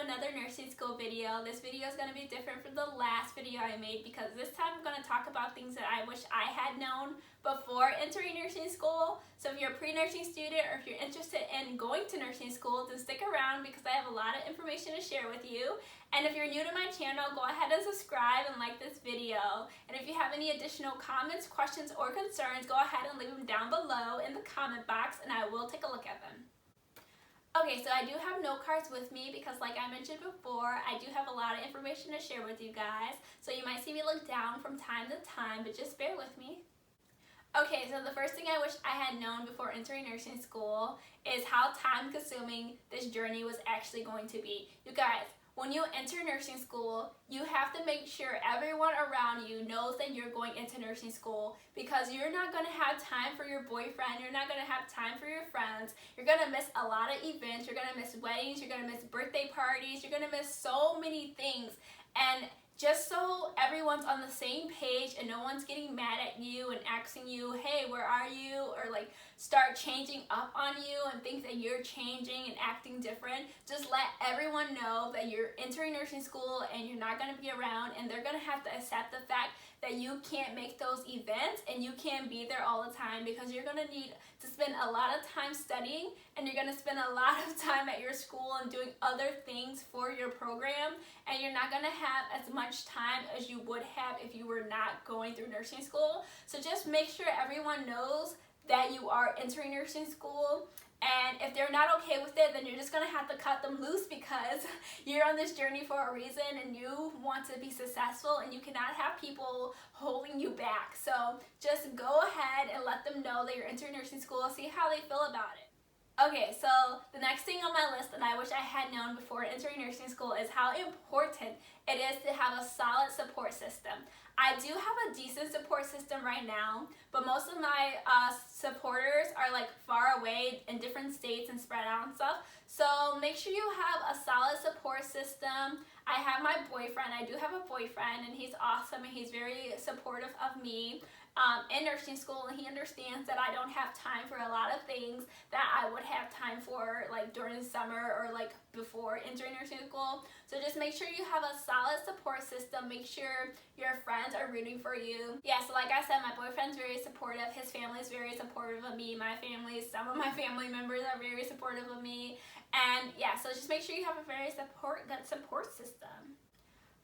another nursing school video. This video is going to be different from the last video I made because this time I'm going to talk about things that I wish I had known before entering nursing school. So if you're a pre-nursing student or if you're interested in going to nursing school, then stick around because I have a lot of information to share with you. And if you're new to my channel, go ahead and subscribe and like this video. And if you have any additional comments, questions, or concerns, go ahead and leave them down below in the comment box and I will take a look at them. Okay, so I do have note cards with me because like I mentioned before, I do have a lot of information to share with you guys. So you might see me look down from time to time, but just bear with me. Okay, so the first thing I wish I had known before entering nursing school is how time-consuming this journey was actually going to be. You guys, when you enter nursing school, you have to make sure everyone around you knows that you're going into nursing school because you're not going to have time for your boyfriend, you're not going to have time for your friends, you're going to miss a lot of events, you're going to miss weddings, you're going to miss birthday parties, you're going to miss so many things. And just so everyone's on the same page and no one's getting mad at you and asking you, hey, where are you? Or like start changing up on you and think that you're changing and acting different. Just let everyone know that you're entering nursing school and you're not going to be around, and they're going to have to accept the fact that you can't make those events and you can't be there all the time because you're going to need to spend a lot of time studying and you're going to spend a lot of time at your school and doing other things for your program, and you're not going to have as much time as you would have if you were not going through nursing school. So just make sure everyone knows that you are entering nursing school, and if they're not okay with it, then you're just going to have to cut them loose because you're on this journey for a reason and you want to be successful and you cannot have people holding you back. So just go ahead and let them know that you're entering nursing school, see how they feel about it. Okay, so the next thing on my list that I wish I had known before entering nursing school is how important it is to have a solid support system. I do have a decent support system right now, but most of my supporters are like far away in different states and spread out and stuff. So make sure you have a solid support system. I have my boyfriend. I do have a boyfriend and he's awesome and he's very supportive of me in nursing school, and he understands that I don't have time for a lot of things that I would have time for like during the summer or like before entering nursing school. So just make sure you have a solid support system. Make sure your friends are rooting for you. Yeah, so like I said, my boyfriend's very supportive. His family is very supportive of me. My family, some of my family members are very supportive of me. And yeah, so just make sure you have a very good support system.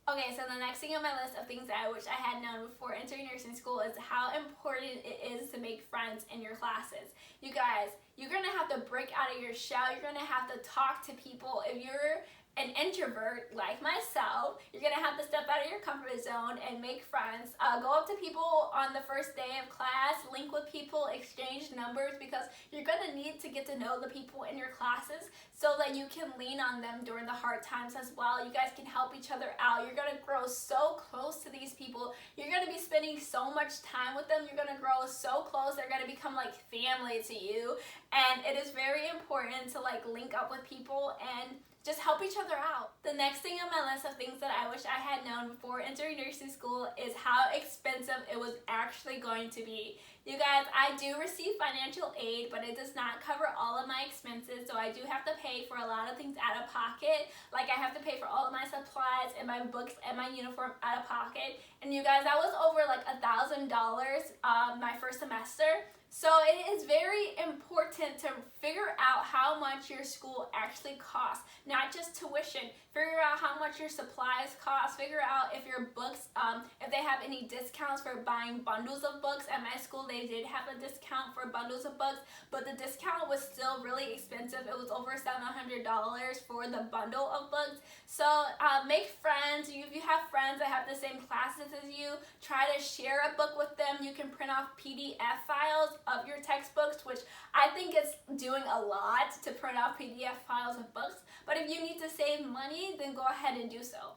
Okay, so the next thing on my list of things that I wish I had known before entering nursing school is how important it is to make friends in your classes. You guys, you're going to have to break out of your shell. You're going to have to talk to people. If you're an introvert like myself, you're going to have to step out of your comfort zone and make friends. Go up to people on the first day of class, link with people, exchange numbers, because you're going to need to get to know the people in your classes so that you can lean on them during the hard times as well. You guys can help each other out. You're going to grow so close to these people. You're going to be spending so much time with them. You're going to grow so close. They're going to become like family to you. And it is very important to like link up with people and just help each other out. The next thing on my list of things that I wish I had known before entering nursing school is how expensive it was actually going to be. You guys, I do receive financial aid, but it does not cover all of my expenses, so I do have to pay for a lot of things out of pocket. Like I have to pay for all of my supplies and my books and my uniform out of pocket. And you guys, that was over like $1,000 my first semester. So it is very important to figure out how much your school actually costs, not just tuition. Figure out how much your supplies cost. Figure out if your books, if they have any discounts for buying bundles of books. At my school, they did have a discount for bundles of books, but the discount was still really expensive. It was over $700 for the bundle of books. So make friends. If you have friends that have the same classes as you, try to share a book with them. You can print off PDF files of your textbooks, which I think is doing a lot to print off PDF files of books. But if you need to save money, then go ahead and do so.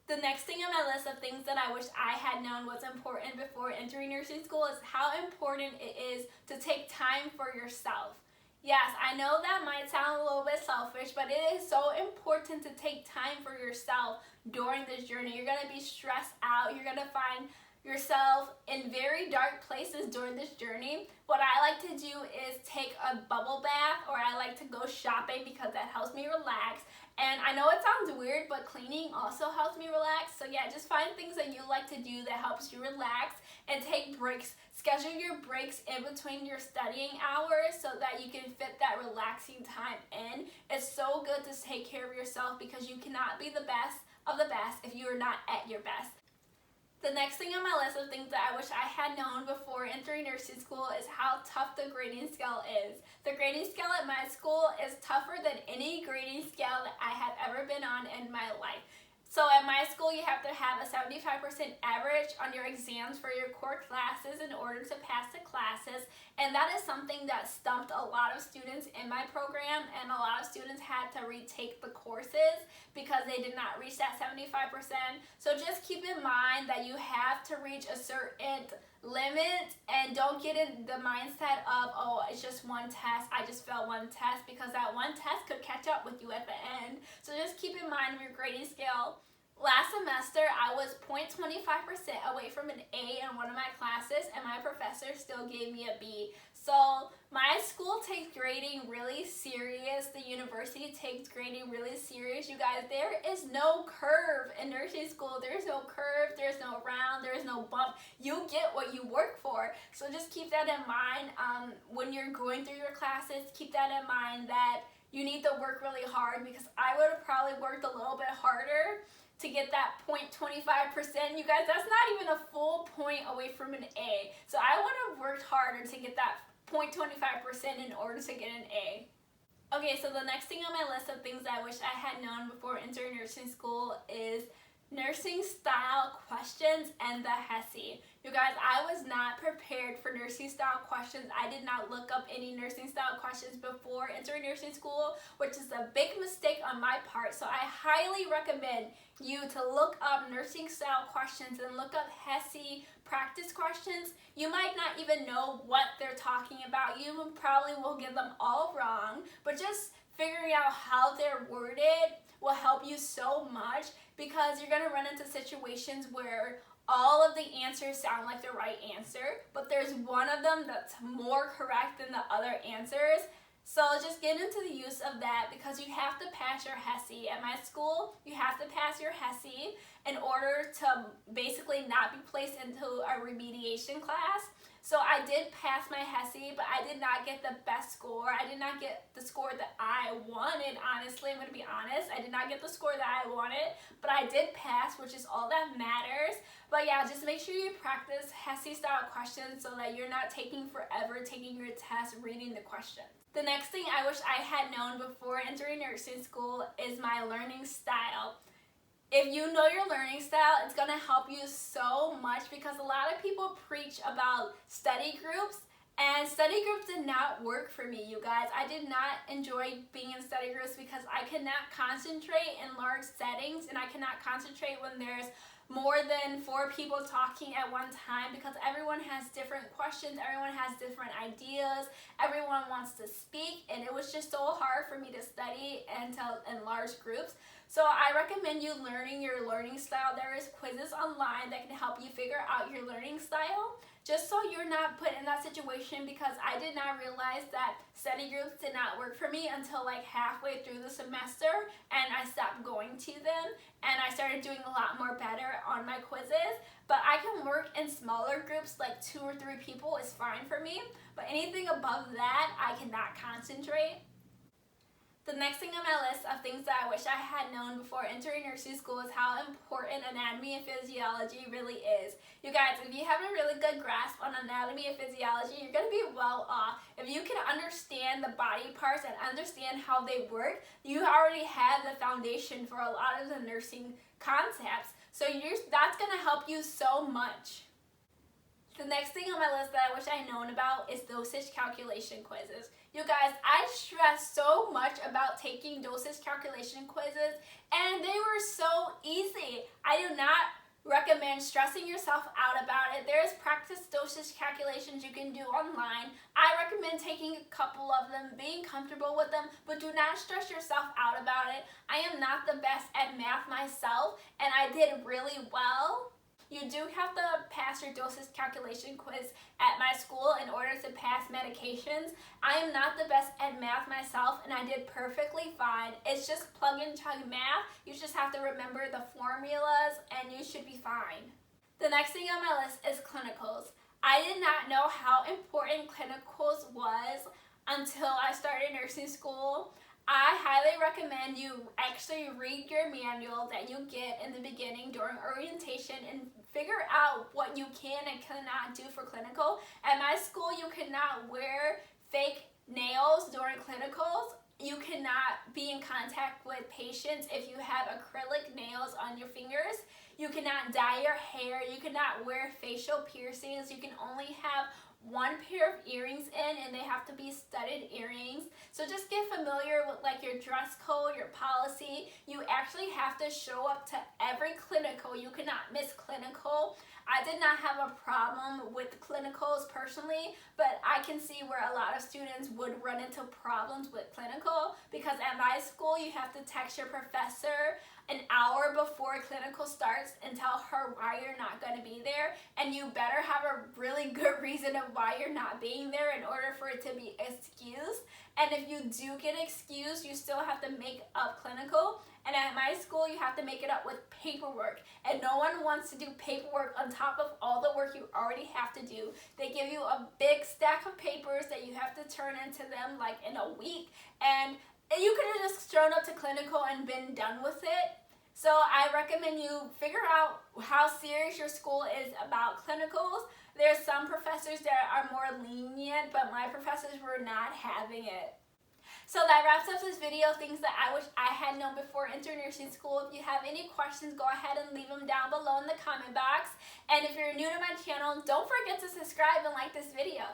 The next thing on my list of things that I wish I had known was important before entering nursing school is how important it is to take time for yourself. Yes, I know that might sound a little bit selfish, but it is so important to take time for yourself during this journey. You're going to be stressed out. You're going to find yourself in very dark places during this journey, what I like to do is take a bubble bath, or I like to go shopping because that helps me relax. And I know it sounds weird, but cleaning also helps me relax. So yeah, just find things that you like to do that helps you relax, and take breaks. Schedule your breaks in between your studying hours so that you can fit that relaxing time in. It's so good to take care of yourself because you cannot be the best of the best if you are not at your best. The next thing on my list of things that I wish I had known before entering nursing school is how tough the grading scale is. The grading scale at my school is tougher than any grading scale that I have ever been on in my life. So at my school, you have to have a 75% average on your exams for your core classes in order to pass the classes. And that is something that stumped a lot of students in my program, and a lot of students had to retake the courses because they did not reach that 75%. So just keep in mind that you have to reach a certain limit, and don't get in the mindset of, oh, it's just one test, I just failed one test, because that one test could catch up with you at the end. So just keep in mind of your grading scale. Last semester, I was 0.25% away from an A in one of my classes, and my professor still gave me a B. So my school takes grading really serious. The university takes grading really serious. You guys, there is no curve in nursing school. There's no curve, there's no round, there's no bump. You get what you work for. So just keep that in mind when you're going through your classes. Keep that in mind that you need to work really hard, because I would have probably worked a little bit harder to get that 0.25%. You guys, that's not even a full point away from an A. So I would have worked harder to get that 0.25% in order to get an A. Okay, so the next thing on my list of things I wish I had known before entering nursing school is nursing style questions and the HESI. You guys, I was not prepared for nursing style questions. I did not look up any nursing style questions before entering nursing school, which is a big mistake on my part. So I highly recommend you to look up nursing style questions and look up HESI practice questions. You might not even know what they're talking about. You probably will get them all wrong, but just figuring out how they're worded will help you so much, because you're going to run into situations where all of the answers sound like the right answer, but there's one of them that's more correct than the other answers. So just get into the use of that, because you have to pass your HESI. At my school, you have to pass your HESI in order to basically not be placed into a remediation class. So I did pass my HESI, but I did not get the best score. I did not get the score that I wanted, honestly. I'm going to be honest. I did not get the score that I wanted, but I did pass, which is all that matters. But yeah, just make sure you practice HESI style questions so that you're not taking forever taking your test reading the questions. The next thing I wish I had known before entering nursing school is my learning style. If you know your learning style, it's going to help you so much, because a lot of people preach about study groups, and study groups did not work for me, you guys. I did not enjoy being in study groups because I cannot concentrate in large settings, and I cannot concentrate when there's more than 4 people talking at one time, because everyone has different questions, everyone has different ideas, everyone wants to speak, and it was just so hard for me to study in large groups. So I recommend you learning your learning style. There is quizzes online that can help you figure out your learning style, just so you're not put in that situation, because I did not realize that study groups did not work for me until like halfway through the semester, and I stopped going to them, and I started doing a lot more better on my quizzes. But I can work in smaller groups, like 2 or 3 people is fine for me, but anything above that, I cannot concentrate. The next thing on my list of things that I wish I had known before entering nursing school is how important anatomy and physiology really is. You guys, if you have a really good grasp on anatomy and physiology, you're going to be well off. If you can understand the body parts and understand how they work, you already have the foundation for a lot of the nursing concepts. So that's going to help you so much. The next thing on my list that I wish I had known about is dosage calculation quizzes. You guys, I stressed so much about taking dosage calculation quizzes, and they were so easy. I do not recommend stressing yourself out about it. There's practice dosage calculations you can do online. I recommend taking a couple of them, being comfortable with them, but do not stress yourself out about it. I am not the best at math myself, and I did really well. You do have to pass your dosage calculation quiz at my school in order to pass medications. I am not the best at math myself, and I did perfectly fine. It's just plug and chug math. You just have to remember the formulas, and you should be fine. The next thing on my list is clinicals. I did not know how important clinicals was until I started nursing school. I highly recommend you actually read your manual that you get in the beginning during orientation and figure out what you can and cannot do for clinical. At my school, you cannot wear fake nails during clinicals. You cannot be in contact with patients if you have acrylic nails on your fingers. You cannot dye your hair. You cannot wear facial piercings. You can only have one pair of earrings in, and they have to be studded earrings. So just get familiar with like your dress code, your policy. You actually have to show up to every clinical. You cannot miss clinical. I did not have a problem with clinicals personally, but I can see where a lot of students would run into problems with clinical, because at my school you have to text your professor an hour before clinical starts and tell her why you're not going to be there, and you better have a really good reason of why you're not being there in order for it to be excused. And if you do get excused, you still have to make up clinical. And at my school, you have to make it up with paperwork. And no one wants to do paperwork on top of all the work you already have to do. They give you a big stack of papers that you have to turn into them like in a week. And you could have just shown up to clinical and been done with it. So I recommend you figure out how serious your school is about clinicals. There's some professors that are more lenient, but my professors were not having it. So that wraps up this video, things that I wish I had known before entering nursing school. If you have any questions, go ahead and leave them down below in the comment box. And if you're new to my channel, don't forget to subscribe and like this video.